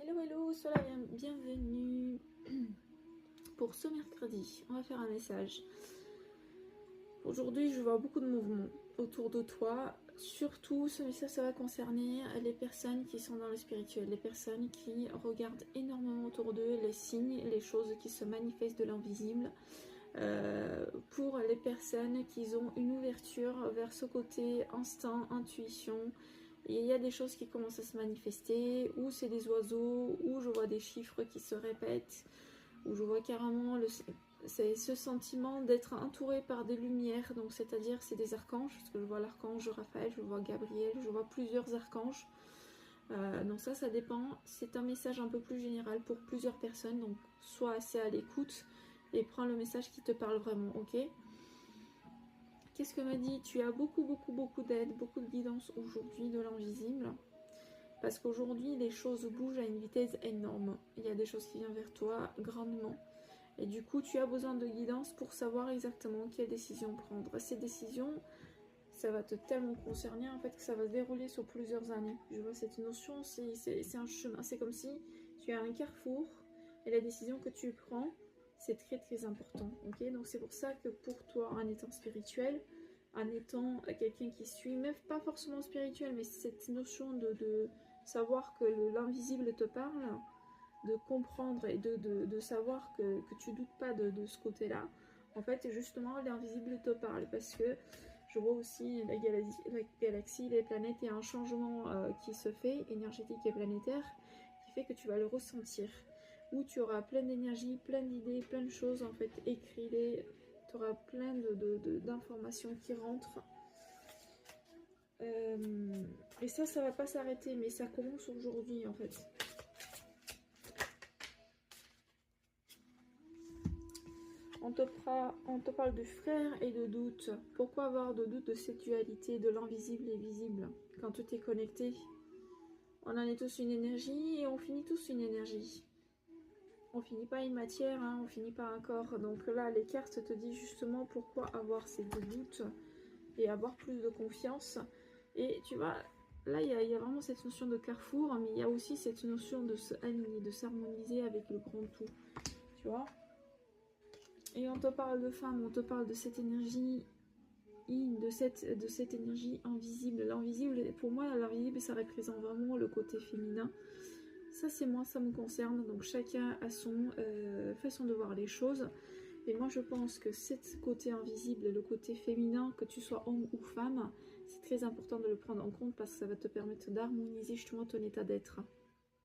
Hello hello, sois la bienvenue pour ce mercredi. On va faire un message. Aujourd'hui, je vois beaucoup de mouvements autour de toi. Surtout, ce message, ça va concerner les personnes qui sont dans le spirituel, les personnes qui regardent énormément autour d'eux les signes, les choses qui se manifestent de l'invisible. Pour les personnes qui ont une ouverture vers ce côté instinct, intuition. Et il y a des choses qui commencent à se manifester, ou c'est des oiseaux, ou je vois des chiffres qui se répètent, ou je vois carrément c'est ce sentiment d'être entouré par des lumières, donc c'est-à-dire c'est des archanges, parce que je vois l'archange Raphaël, je vois Gabriel, je vois plusieurs archanges. Donc ça dépend, c'est un message un peu plus général pour plusieurs personnes, donc sois assez à l'écoute et prends le message qui te parle vraiment, ok ? Qu'est-ce que me dit? Tu as beaucoup d'aide, beaucoup de guidance aujourd'hui de l'invisible. Parce qu'aujourd'hui, les choses bougent à une vitesse énorme. Il y a des choses qui viennent vers toi grandement. Et du coup, tu as besoin de guidance pour savoir exactement quelle décision prendre. Ces décisions, ça va te tellement concerner en fait que ça va se dérouler sur plusieurs années. Je vois cette notion, c'est un chemin. C'est comme si tu as un carrefour et la décision que tu prends, c'est très important. Ok, donc c'est pour ça que pour toi, en étant spirituel, en étant quelqu'un qui suit, même pas forcément spirituel, mais cette notion de savoir que l'invisible te parle, de comprendre et de savoir que tu doutes pas de ce côté-là. En fait, justement, l'invisible te parle parce que je vois aussi la galaxie, les planètes, il y a un changement qui se fait, énergétique et planétaire, qui fait que tu vas le ressentir. Où tu auras plein d'énergie, plein d'idées, plein de choses en fait écrites, tu auras plein d'informations qui rentrent. Et ça va pas s'arrêter, mais ça commence aujourd'hui en fait. On te parle de frères et de doutes. Pourquoi avoir de doutes de cette dualité de l'invisible et visible quand tout est connecté? On en est tous une énergie et on finit tous une énergie. On finit pas une matière, hein, on finit pas un corps. Donc là, les cartes te disent justement pourquoi avoir ces deux doutes et avoir plus de confiance. Et tu vois, là, il y a vraiment cette notion de carrefour, mais il y a aussi cette notion de se aligner, de s'harmoniser avec le grand tout. Tu vois? Et on te parle de femme, on te parle de cette énergie de cette énergie invisible. L'invisible, pour moi, l'invisible, ça représente vraiment le côté féminin. Ça, c'est moi, ça me concerne. Donc, chacun a son façon de voir les choses. Et moi, je pense que ce côté invisible, le côté féminin, que tu sois homme ou femme, c'est très important de le prendre en compte parce que ça va te permettre d'harmoniser justement ton état d'être.